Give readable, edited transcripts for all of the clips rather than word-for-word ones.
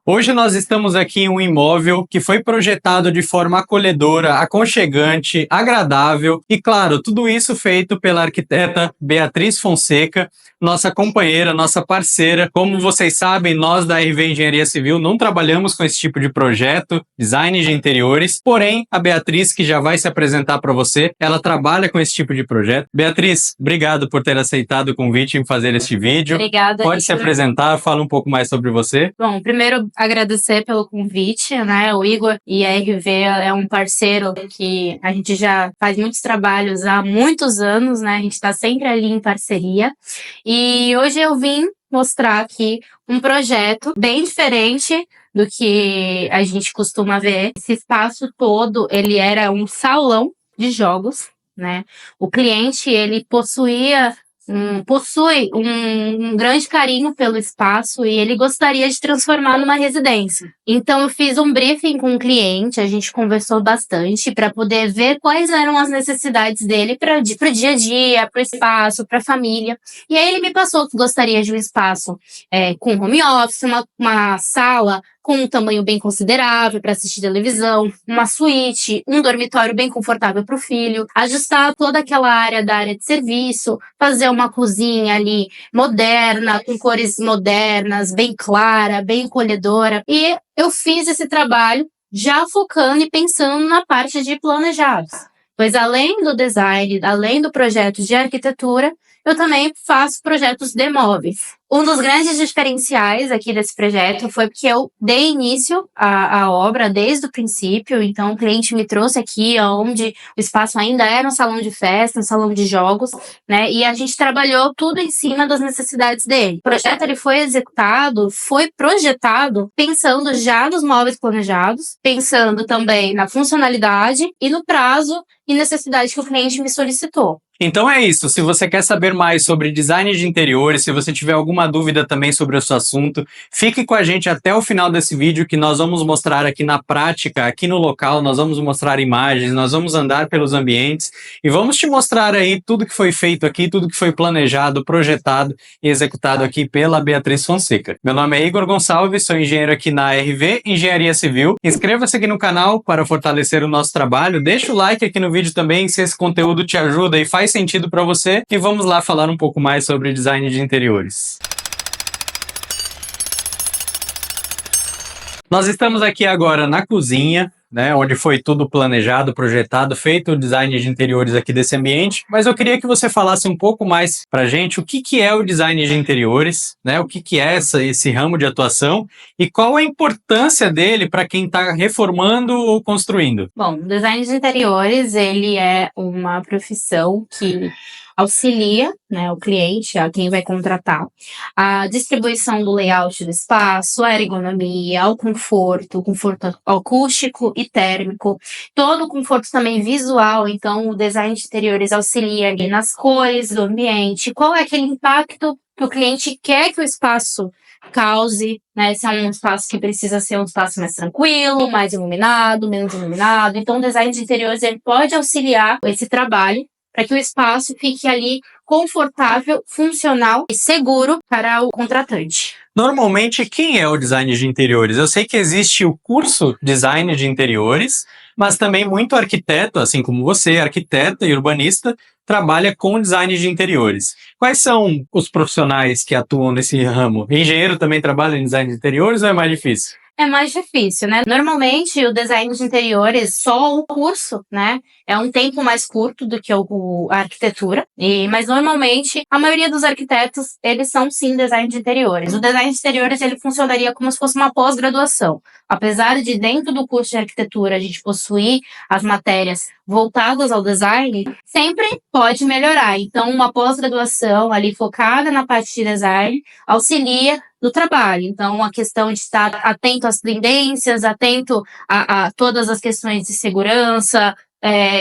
Hoje nós estamos aqui em um imóvel que foi projetado de forma acolhedora, aconchegante, agradável e, claro, tudo isso feito pela arquiteta Beatriz Fonseca, nossa companheira, nossa parceira. Como vocês sabem, nós da RV Engenharia Civil não trabalhamos com esse tipo de projeto, design de interiores, porém, a Beatriz, que já vai se apresentar para você, ela trabalha com esse tipo de projeto. Beatriz, obrigado por ter aceitado o convite em fazer este vídeo. Obrigada. Pode se apresentar, fala um pouco mais sobre você. Bom, primeiro agradecer pelo convite, né? O Igor e a RV é um parceiro que a gente já faz muitos trabalhos há muitos anos, né? A gente está sempre ali em parceria. E hoje eu vim mostrar aqui um projeto bem diferente do que a gente costuma ver. Esse espaço todo, ele era um salão de jogos, né? O cliente, ele possui um grande carinho pelo espaço e ele gostaria de transformar numa residência. Então eu fiz um briefing com o cliente, a gente conversou bastante para poder ver quais eram as necessidades dele para o dia a dia, para o espaço, para a família. E aí ele me passou que gostaria de um espaço com home office, uma sala com um tamanho bem considerável para assistir televisão, uma suíte, um dormitório bem confortável para o filho, ajustar toda aquela área da área de serviço, fazer uma cozinha ali moderna, com cores modernas, bem clara, bem acolhedora. E eu fiz esse trabalho já focando e pensando na parte de planejados. Pois além do design, além do projeto de arquitetura, eu também faço projetos de móveis. Um dos grandes diferenciais aqui desse projeto foi porque eu dei início à obra desde o princípio, então o cliente me trouxe aqui onde o espaço ainda era um salão de festa, um salão de jogos, né? E a gente trabalhou tudo em cima das necessidades dele. O projeto ele foi executado, foi projetado pensando já nos móveis planejados, pensando também na funcionalidade e no prazo e necessidade que o cliente me solicitou. Então é isso, se você quer saber mais sobre design de interiores, se você tiver alguma dúvida também sobre esse assunto, fique com a gente até o final desse vídeo que nós vamos mostrar aqui na prática, aqui no local, nós vamos mostrar imagens, nós vamos andar pelos ambientes e vamos te mostrar aí tudo que foi feito aqui, tudo que foi planejado, projetado e executado aqui pela Beatriz Fonseca. Meu nome é Igor Gonçalves, sou engenheiro aqui na RV Engenharia Civil. Inscreva-se aqui no canal para fortalecer o nosso trabalho, deixa o like aqui no vídeo também se esse conteúdo te ajuda e faz sentido para você e vamos lá falar um pouco mais sobre design de interiores. Nós estamos aqui agora na cozinha, né, onde foi tudo planejado, projetado, feito o design de interiores aqui desse ambiente, mas eu queria que você falasse um pouco mais pra gente o que é o design de interiores, né, o que é esse ramo de atuação e qual a importância dele para quem está reformando ou construindo. Bom, o design de interiores, ele é uma profissão que auxilia, né, o cliente, a quem vai contratar, a distribuição do layout do espaço, a ergonomia, o conforto acústico e térmico, todo o conforto também visual. Então o design de interiores auxilia ali nas cores do ambiente, qual é aquele impacto que o cliente quer que o espaço cause, né? Se é um espaço que precisa ser um espaço mais tranquilo, mais iluminado, menos iluminado. Então o design de interiores ele pode auxiliar esse trabalho para que o espaço fique ali confortável, funcional e seguro para o contratante. Normalmente, quem é o design de interiores? Eu sei que existe o curso Design de Interiores, mas também muito arquiteto, assim como você, arquiteta e urbanista, trabalha com design de interiores. Quais são os profissionais que atuam nesse ramo? Engenheiro também trabalha em design de interiores ou é mais difícil? É mais difícil, né? Normalmente, o design de interiores, só o curso, né? É um tempo mais curto do que a arquitetura. Mas, normalmente, a maioria dos arquitetos, eles são, sim, design de interiores. O design de interiores, ele funcionaria como se fosse uma pós-graduação. Apesar de, dentro do curso de arquitetura, a gente possuir as matérias voltadas ao design, sempre pode melhorar. Então, uma pós-graduação ali focada na parte de design auxilia do trabalho. Então, a questão de estar atento às tendências, atento a todas as questões de segurança,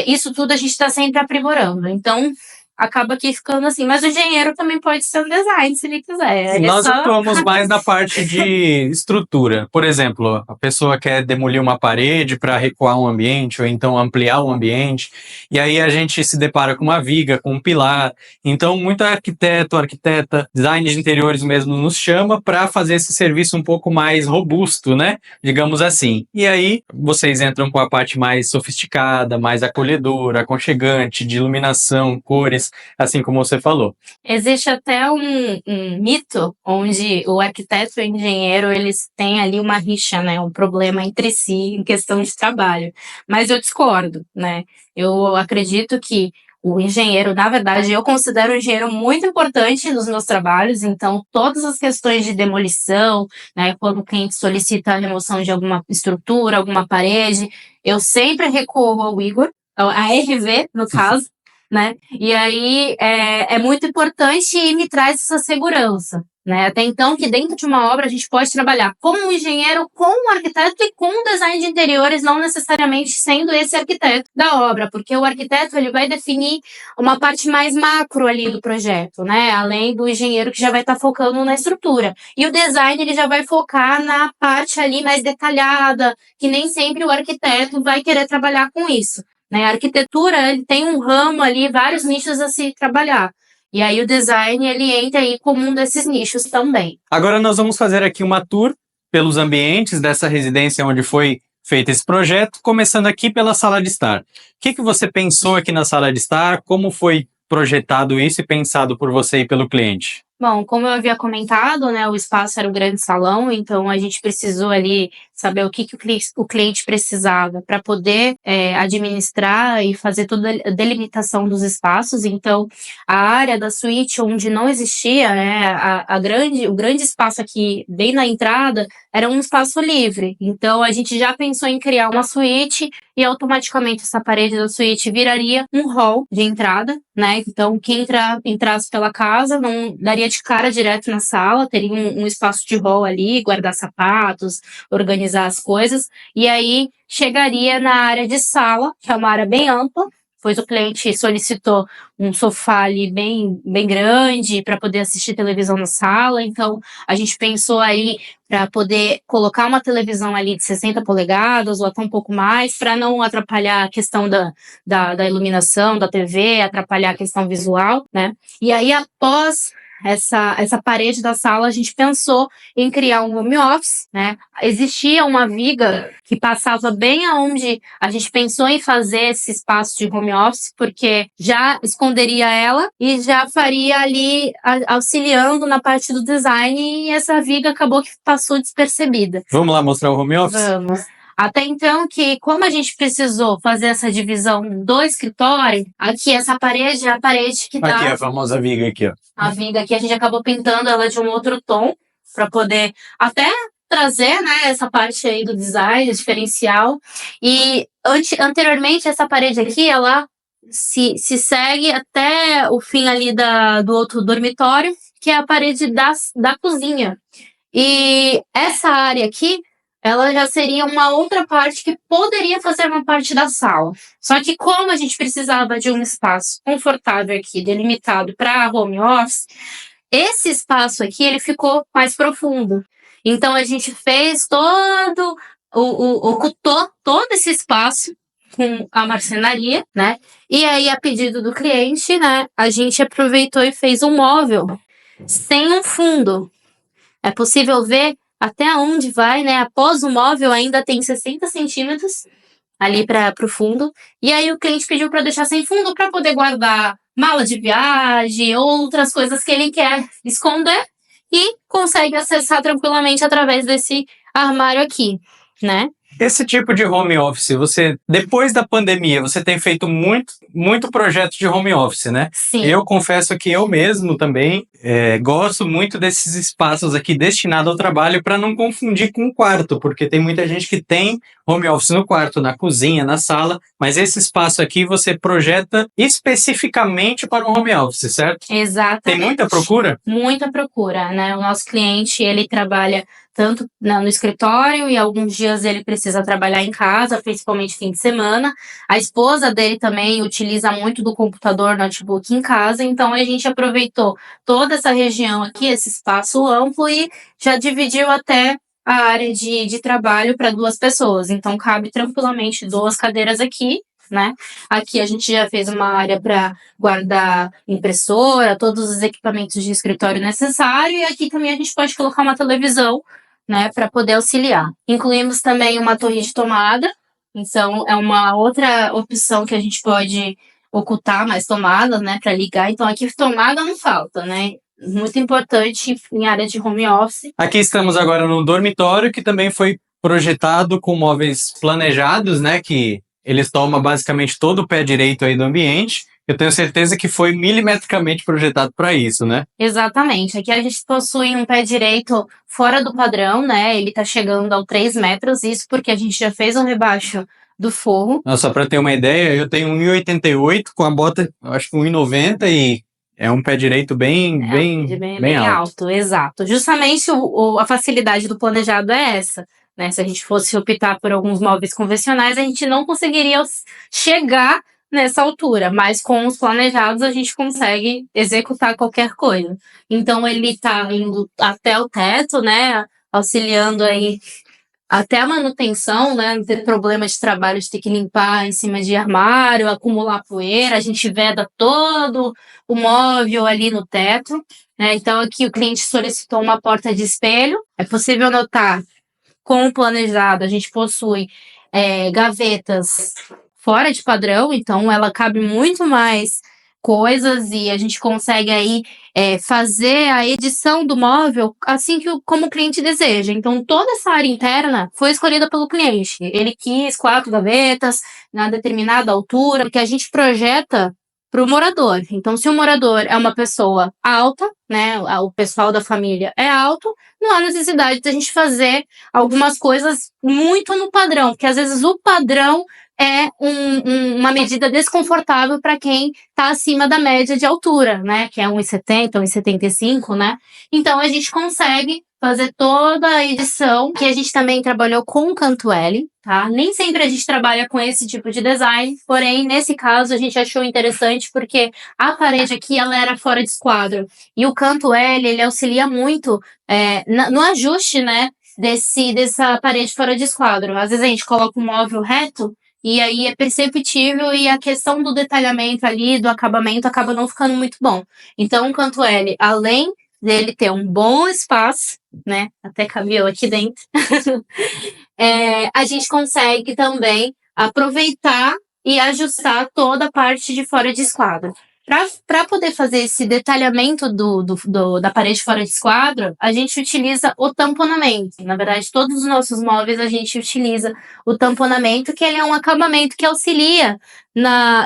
isso tudo a gente está sempre aprimorando. Então, acaba aqui ficando assim. Mas o engenheiro também pode ser um design, se ele quiser. Ele Nós só... atuamos mais na parte de estrutura. Por exemplo, a pessoa quer demolir uma parede para recuar um ambiente ou então ampliar um ambiente, e aí a gente se depara com uma viga, com um pilar. Então, muito arquiteto, arquiteta, design de interiores mesmo nos chama para fazer esse serviço um pouco mais robusto, né? Digamos assim. E aí vocês entram com a parte mais sofisticada, mais acolhedora, aconchegante, de iluminação, cores, assim como você falou. Existe até um mito onde o arquiteto e o engenheiro, eles têm ali uma rixa, né? Um problema entre si em questão de trabalho. Mas eu discordo, né? Eu acredito que o engenheiro, na verdade, eu considero o engenheiro muito importante nos meus trabalhos, então todas as questões de demolição, né, quando o cliente solicita a remoção de alguma estrutura, alguma parede, eu sempre recorro ao Igor, a RV, no caso, né? E aí é muito importante e me traz essa segurança, né? Até então, que dentro de uma obra a gente pode trabalhar com um engenheiro, com um arquiteto e com um design de interiores, não necessariamente sendo esse arquiteto da obra, porque o arquiteto ele vai definir uma parte mais macro ali do projeto, né? Além do engenheiro que já vai estar focando na estrutura. E o design ele já vai focar na parte ali mais detalhada, que nem sempre o arquiteto vai querer trabalhar com isso. Né? A arquitetura ele tem um ramo ali, vários nichos a se trabalhar. E aí o design ele entra aí como um desses nichos também. Agora nós vamos fazer aqui uma tour pelos ambientes dessa residência onde foi feito esse projeto, começando aqui pela sala de estar. O que você pensou aqui na sala de estar? Como foi projetado isso e pensado por você e pelo cliente? Bom, como eu havia comentado, né, o espaço era o grande salão, então a gente precisou ali saber o que o cliente precisava para poder administrar e fazer toda a delimitação dos espaços. Então, a área da suíte onde não existia, né, o grande espaço aqui bem na entrada era um espaço livre. Então, a gente já pensou em criar uma suíte e automaticamente essa parede da suíte viraria um hall de entrada, né? Então, quem entrasse pela casa não daria de cara direto na sala, teria um espaço de hall ali, guardar sapatos, organizar as coisas, e aí chegaria na área de sala, que é uma área bem ampla, pois o cliente solicitou um sofá ali bem grande para poder assistir televisão na sala, então a gente pensou aí para poder colocar uma televisão ali de 60 polegadas ou até um pouco mais, para não atrapalhar a questão da iluminação da TV, atrapalhar a questão visual, né? E aí após essa parede da sala, a gente pensou em criar um home office, né? Existia uma viga que passava bem aonde a gente pensou em fazer esse espaço de home office, porque já esconderia ela e já faria ali auxiliando na parte do design, e essa viga acabou que passou despercebida. Vamos lá mostrar o home office? Vamos. Até então, que como a gente precisou fazer essa divisão do escritório, aqui essa parede é a parede que dá... Aqui, a famosa viga aqui, ó. A viga aqui, a gente acabou pintando ela de um outro tom, para poder até trazer, né, essa parte aí do design, diferencial. E anteriormente, essa parede aqui, ela se segue até o fim ali do outro dormitório, que é a parede da cozinha. E essa área aqui, ela já seria uma outra parte que poderia fazer uma parte da sala. Só que como a gente precisava de um espaço confortável aqui, delimitado para home office, esse espaço aqui, ele ficou mais profundo. Então, a gente fez ocultou todo esse espaço com a marcenaria, né? E aí, a pedido do cliente, né, a gente aproveitou e fez um móvel sem um fundo. É possível ver até onde vai, né? Após o móvel ainda tem 60 centímetros ali para o fundo. E aí o cliente pediu para deixar sem fundo para poder guardar mala de viagem, outras coisas que ele quer esconder, e consegue acessar tranquilamente através desse armário aqui, né? Esse tipo de home office, você, depois da pandemia, você tem feito muito projeto de home office, né? Sim. Eu confesso que eu mesmo também, Gosto muito desses espaços aqui destinados ao trabalho para não confundir com o quarto, porque tem muita gente que tem home office no quarto, na cozinha, na sala, mas esse espaço aqui você projeta especificamente para o home office, certo? Exatamente. Tem muita procura? Muita procura, né? O nosso cliente, ele trabalha tanto no escritório e alguns dias ele precisa trabalhar em casa, principalmente fim de semana. A esposa dele também utiliza muito do computador, notebook em casa, então a gente aproveitou toda essa região aqui, esse espaço amplo, e já dividiu até a área de trabalho para 2 pessoas. Então cabe tranquilamente 2 cadeiras aqui, né? Aqui a gente já fez uma área para guardar impressora, todos os equipamentos de escritório necessários, e aqui também a gente pode colocar uma televisão, né, para poder auxiliar. Incluímos também uma torre de tomada, então é uma outra opção que a gente pode ocultar mais tomadas, né, para ligar. Então aqui tomada não falta, né? Muito importante em área de home office. Aqui estamos agora no dormitório, que também foi projetado com móveis planejados, né, que eles tomam basicamente todo o pé direito aí do ambiente. Eu tenho certeza que foi milimetricamente projetado para isso, né? Exatamente. Aqui a gente possui um pé direito fora do padrão, né? Ele tá chegando ao 3 metros, isso porque a gente já fez um rebaixo do forro. Só para ter uma ideia, eu tenho 1,88 com a bota, acho que 1,90 e é um pé direito bem alto. Exato. Justamente a facilidade do planejado é essa, né? Se a gente fosse optar por alguns móveis convencionais, a gente não conseguiria chegar nessa altura, mas com os planejados a gente consegue executar qualquer coisa. Então ele tá indo até o teto, né? Auxiliando aí até a manutenção, né? Não ter problema de trabalho de ter que limpar em cima de armário, acumular poeira, a gente veda todo o móvel ali no teto, né? Então aqui o cliente solicitou uma porta de espelho. É possível notar, com o planejado, a gente possui gavetas fora de padrão, então ela cabe muito mais coisas e a gente consegue aí fazer a edição do móvel assim como o cliente deseja. Então toda essa área interna foi escolhida pelo cliente. Ele quis 4 gavetas na determinada altura, porque a gente projeta para o morador. Então se o morador é uma pessoa alta, né, o pessoal da família é alto, não há necessidade de a gente fazer algumas coisas muito no padrão, porque às vezes o padrão é uma medida desconfortável para quem está acima da média de altura, né? Que é 1,70, 1,75, né? Então a gente consegue fazer toda a edição, que a gente também trabalhou com o canto L, tá? Nem sempre a gente trabalha com esse tipo de design, porém, nesse caso, a gente achou interessante porque a parede aqui, ela era fora de esquadro. E o canto L, ele auxilia muito no ajuste, né? Dessa parede fora de esquadro. Às vezes a gente coloca um móvel reto, e aí é perceptível e a questão do detalhamento ali, do acabamento, acaba não ficando muito bom. Então, o canto L, além dele ter um bom espaço, né? Até cabelo aqui dentro. A gente consegue também aproveitar e ajustar toda a parte de fora de esquadro. Para poder fazer esse detalhamento da parede fora de esquadro, a gente utiliza o tamponamento. Na verdade, todos os nossos móveis a gente utiliza o tamponamento, que ele é um acabamento que auxilia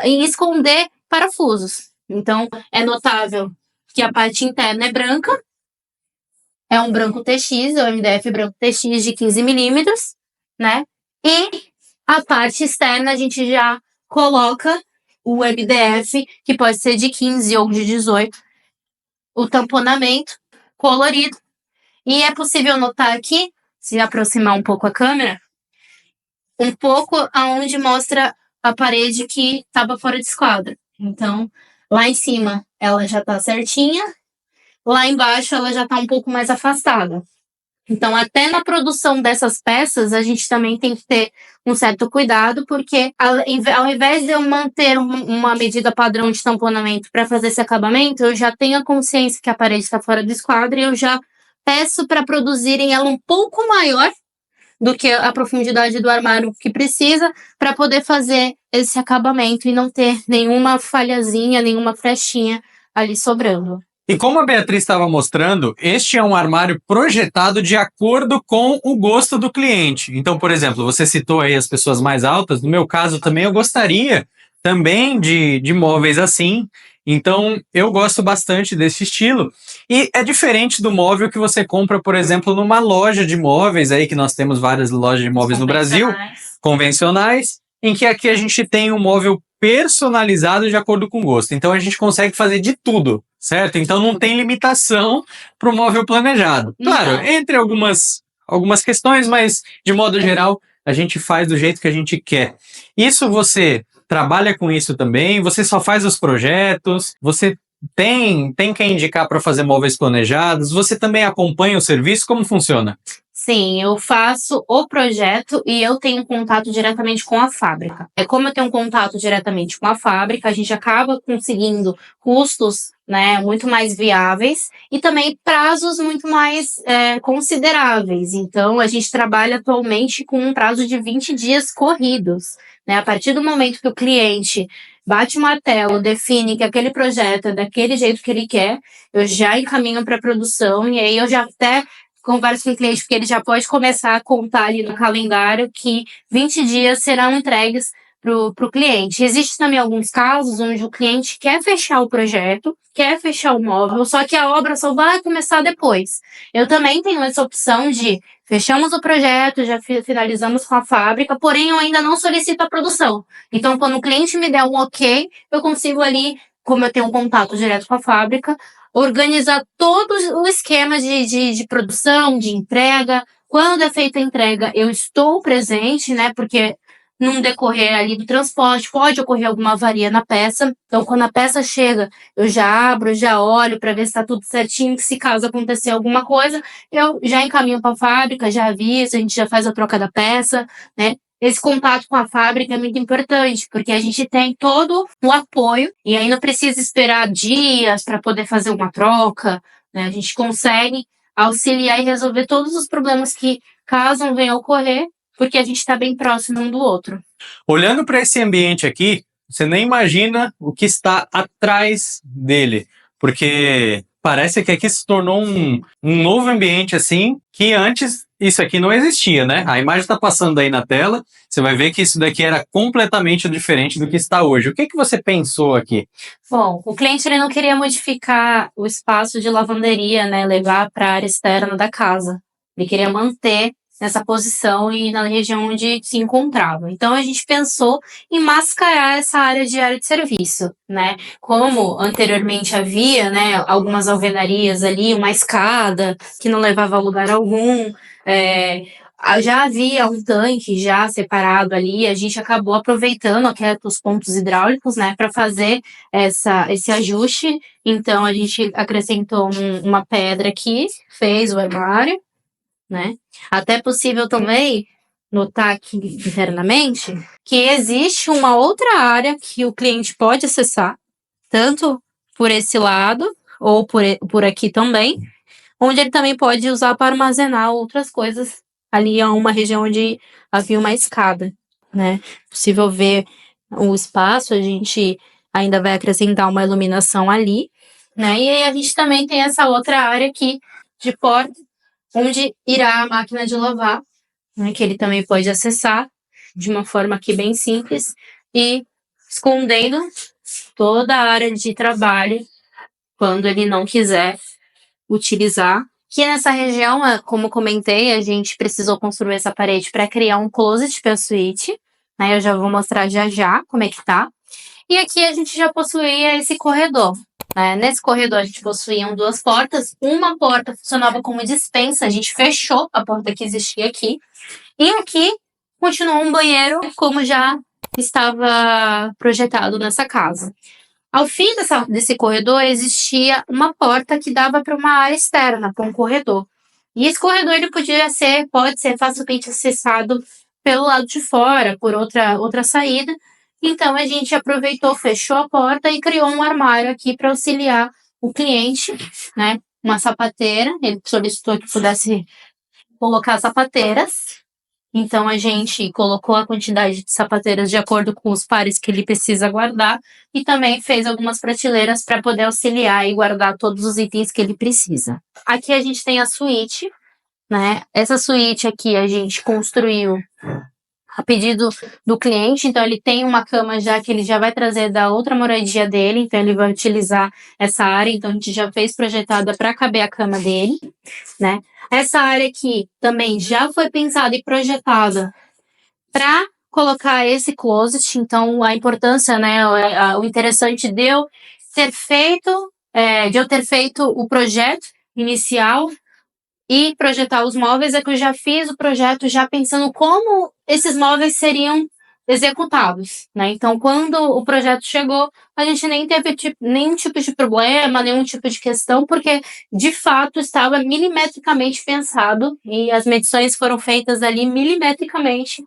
em esconder parafusos. Então, é notável que a parte interna é branca, é um branco TX, é o MDF branco TX de 15 milímetros, né? E a parte externa a gente já coloca o MDF, que pode ser de 15 ou de 18, o tamponamento colorido. E é possível notar aqui, se aproximar um pouco a câmera, um pouco aonde mostra a parede que estava fora de esquadro. Então, lá em cima ela já está certinha, lá embaixo ela já está um pouco mais afastada. Então, até na produção dessas peças, a gente também tem que ter um certo cuidado, porque ao invés de eu manter uma medida padrão de tamponamento para fazer esse acabamento, eu já tenho a consciência que a parede está fora do esquadro e eu já peço para produzirem ela um pouco maior do que a profundidade do armário que precisa, para poder fazer esse acabamento e não ter nenhuma falhazinha, nenhuma flechinha ali sobrando. E como a Beatriz estava mostrando, este é um armário projetado de acordo com o gosto do cliente. Então, por exemplo, você citou aí as pessoas mais altas, no meu caso também eu gostaria também de móveis assim, Então, eu gosto bastante desse estilo. E é diferente do móvel que você compra, por exemplo, numa loja de móveis, aí que nós temos várias lojas de móveis no Brasil, convencionais, em que aqui a gente tem um móvel personalizado de acordo com o gosto. Então, a gente consegue fazer de tudo, certo? Então, não tem limitação para o móvel planejado. Claro, entre algumas questões, mas, de modo geral, a gente faz do jeito que a gente quer. Isso você trabalha com isso também? Você só faz os projetos? Você tem quem indicar para fazer móveis planejados? Você também acompanha o serviço? Como funciona? Sim, eu faço o projeto e eu tenho contato diretamente com a fábrica. É como eu tenho contato diretamente com a fábrica, a gente acaba conseguindo custos, né, muito mais viáveis e também prazos muito mais consideráveis. Então, a gente trabalha atualmente com um prazo de 20 dias corridos, né? A partir do momento que o cliente bate o martelo, define que aquele projeto é daquele jeito que ele quer, eu já encaminho para a produção e aí eu já até converso com o cliente, porque ele já pode começar a contar ali no calendário que 20 dias serão entregues para o cliente. Existem também alguns casos onde o cliente quer fechar o projeto, quer fechar o móvel, só que a obra só vai começar depois. Eu também tenho essa opção de fechamos o projeto, já finalizamos com a fábrica, porém eu ainda não solicito a produção. Então, quando o cliente me der um ok, eu consigo ali, como eu tenho um contato direto com a fábrica, organizar todo o esquema de produção, de entrega. Quando é feita a entrega, eu estou presente, né? Porque num decorrer ali do transporte pode ocorrer alguma avaria na peça. Então, quando a peça chega, eu já abro, já olho para ver se está tudo certinho, que se caso acontecer alguma coisa, eu já encaminho para a fábrica, já aviso, a gente já faz a troca da peça, né? Esse contato com a fábrica é muito importante, porque a gente tem todo o apoio e aí não precisa esperar dias para poder fazer uma troca, né? A gente consegue auxiliar e resolver todos os problemas que, caso venham a ocorrer, porque a gente está bem próximo um do outro. Olhando para esse ambiente aqui, você nem imagina o que está atrás dele, porque parece que aqui se tornou um novo ambiente assim, que antes isso aqui não existia, né? A imagem está passando aí na tela, você vai ver que isso daqui era completamente diferente do que está hoje. O que você pensou aqui? Bom, o cliente ele não queria modificar o espaço de lavanderia, né? Levar para a área externa da casa. Ele queria manter nessa posição e na região onde se encontrava. Então a gente pensou em mascarar essa área de serviço, né? Como anteriormente havia, né, algumas alvenarias ali, uma escada que não levava a lugar algum, já havia um tanque já separado ali, a gente acabou aproveitando aqui os pontos hidráulicos, né, para fazer esse ajuste. Então a gente acrescentou uma pedra aqui, fez o armário, né? Até é possível também notar aqui internamente que existe uma outra área que o cliente pode acessar, tanto por esse lado ou por aqui também, onde ele também pode usar para armazenar outras coisas. Ali é uma região onde havia uma escada, né? Possível ver o espaço, a gente ainda vai acrescentar uma iluminação ali, né? E aí a gente também tem essa outra área aqui de porta, onde irá a máquina de lavar, né, que ele também pode acessar de uma forma aqui bem simples e escondendo toda a área de trabalho quando ele não quiser utilizar. Que nessa região, como comentei, a gente precisou construir essa parede para criar um closet para a suíte, né? Eu já vou mostrar já já como é que tá. E aqui a gente já possuía esse corredor. Nesse corredor a gente possuía duas portas. Uma porta funcionava como despensa, a gente fechou a porta que existia aqui. E aqui continuou um banheiro como já estava projetado nessa casa. Ao fim desse corredor existia uma porta que dava para uma área externa, para um corredor. E esse corredor ele pode ser facilmente acessado pelo lado de fora, por outra saída. Então a gente aproveitou, fechou a porta e criou um armário aqui para auxiliar o cliente, né? Uma sapateira, ele solicitou que pudesse colocar sapateiras. Então a gente colocou a quantidade de sapateiras de acordo com os pares que ele precisa guardar e também fez algumas prateleiras para poder auxiliar e guardar todos os itens que ele precisa. Aqui a gente tem a suíte, né? Essa suíte aqui a gente construiu a pedido do cliente, então ele tem uma cama já que ele já vai trazer da outra moradia dele, então ele vai utilizar essa área, então a gente já fez projetada para caber a cama dele, né? Essa área aqui também já foi pensada e projetada para colocar esse closet, então a importância, né, o interessante de eu ter feito o projeto inicial e projetar os móveis é que eu já fiz o projeto já pensando como esses móveis seriam executados, né? Então, quando o projeto chegou, a gente nem teve nenhum tipo de problema, nenhum tipo de questão, porque de fato estava milimetricamente pensado e as medições foram feitas ali milimetricamente,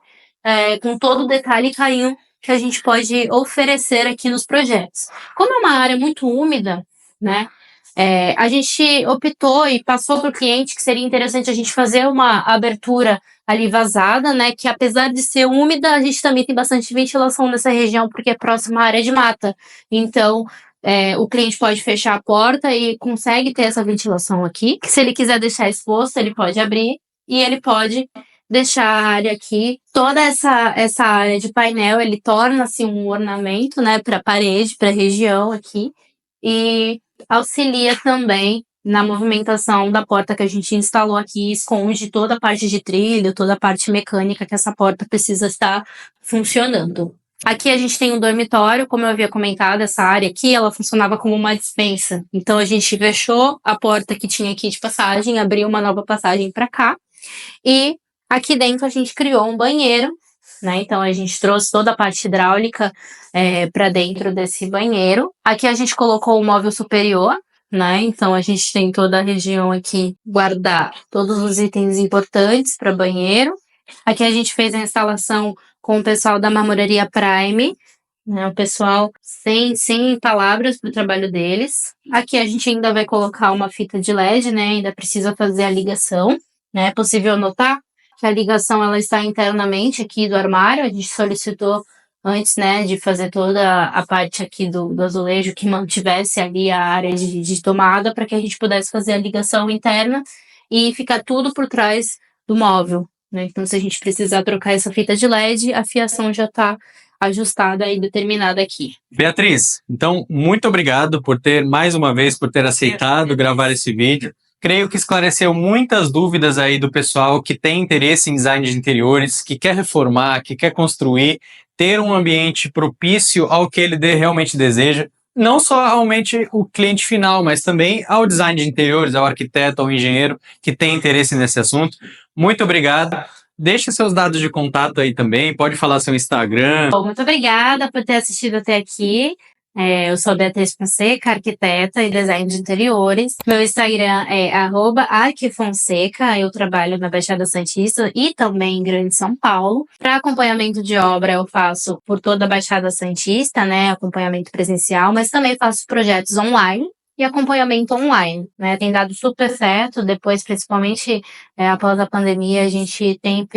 com todo o detalhe e carinho que a gente pode oferecer aqui nos projetos. Como é uma área muito úmida, né? A gente optou e passou para o cliente que seria interessante a gente fazer uma abertura ali vazada, né? Que apesar de ser úmida, a gente também tem bastante ventilação nessa região, porque é próxima à área de mata. Então, o cliente pode fechar a porta e consegue ter essa ventilação aqui. Que se ele quiser deixar exposto, ele pode abrir e ele pode deixar a área aqui. Toda essa área de painel, ele torna-se um ornamento, né? Para a parede, para a região aqui. E auxilia também na movimentação da porta que a gente instalou aqui, esconde toda a parte de trilho, toda a parte mecânica que essa porta precisa estar funcionando. Aqui a gente tem um dormitório, como eu havia comentado, essa área aqui, ela funcionava como uma despensa. Então a gente fechou a porta que tinha aqui de passagem, abriu uma nova passagem para cá, e aqui dentro a gente criou um banheiro, né? Então a gente trouxe toda a parte hidráulica para dentro desse banheiro. Aqui a gente colocou o móvel superior, né? Então a gente tem toda a região aqui guardar todos os itens importantes para banheiro. Aqui a gente fez a instalação com o pessoal da Marmoraria Prime, né? O pessoal sem palavras para o trabalho deles. Aqui a gente ainda vai colocar uma fita de LED, né? Ainda precisa fazer a ligação, né? É possível notar que a ligação ela está internamente aqui do armário. A gente solicitou antes, né, de fazer toda a parte aqui do azulejo que mantivesse ali a área de tomada para que a gente pudesse fazer a ligação interna e ficar tudo por trás do móvel, né? Então, se a gente precisar trocar essa fita de LED, a fiação já está ajustada e determinada aqui. Beatriz, então, muito obrigado por ter, mais uma vez, por ter aceitado gravar esse vídeo. Creio que esclareceu muitas dúvidas aí do pessoal que tem interesse em design de interiores, que quer reformar, que quer construir, ter um ambiente propício ao que ele realmente deseja. Não só aumente o cliente final, mas também ao design de interiores, ao arquiteto, ao engenheiro que tem interesse nesse assunto. Muito obrigado. Deixe seus dados de contato aí também, pode falar seu Instagram. Bom, muito obrigada por ter assistido até aqui. Eu sou Beatriz Fonseca, arquiteta e design de interiores. Meu Instagram é @arquifonseca. Eu trabalho na Baixada Santista e também em Grande São Paulo. Para acompanhamento de obra, eu faço por toda a Baixada Santista, né? Acompanhamento presencial, mas também faço projetos online e acompanhamento online, né? Tem dado super certo. Depois, principalmente após a pandemia, a gente tem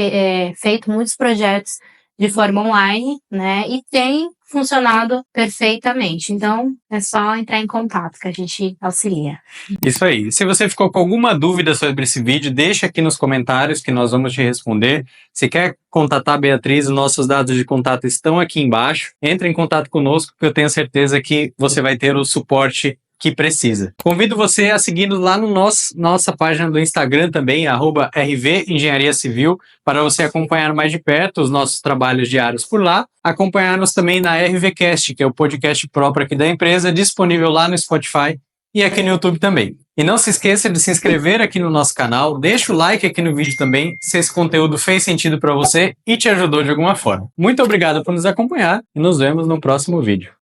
feito muitos projetos de forma online, né? E tem funcionado perfeitamente. Então, é só entrar em contato que a gente auxilia. Isso aí. Se você ficou com alguma dúvida sobre esse vídeo, deixa aqui nos comentários que nós vamos te responder. Se quer contatar a Beatriz, os nossos dados de contato estão aqui embaixo. Entre em contato conosco, que eu tenho certeza que você vai ter o suporte que precisa. Convido você a seguir lá no nossa página do Instagram também, @RV Engenharia Civil, para você acompanhar mais de perto os nossos trabalhos diários por lá. Acompanhar-nos também na RVcast, que é o podcast próprio aqui da empresa, disponível lá no Spotify e aqui no YouTube também. E não se esqueça de se inscrever aqui no nosso canal, deixa o like aqui no vídeo também, se esse conteúdo fez sentido para você e te ajudou de alguma forma. Muito obrigado por nos acompanhar e nos vemos no próximo vídeo.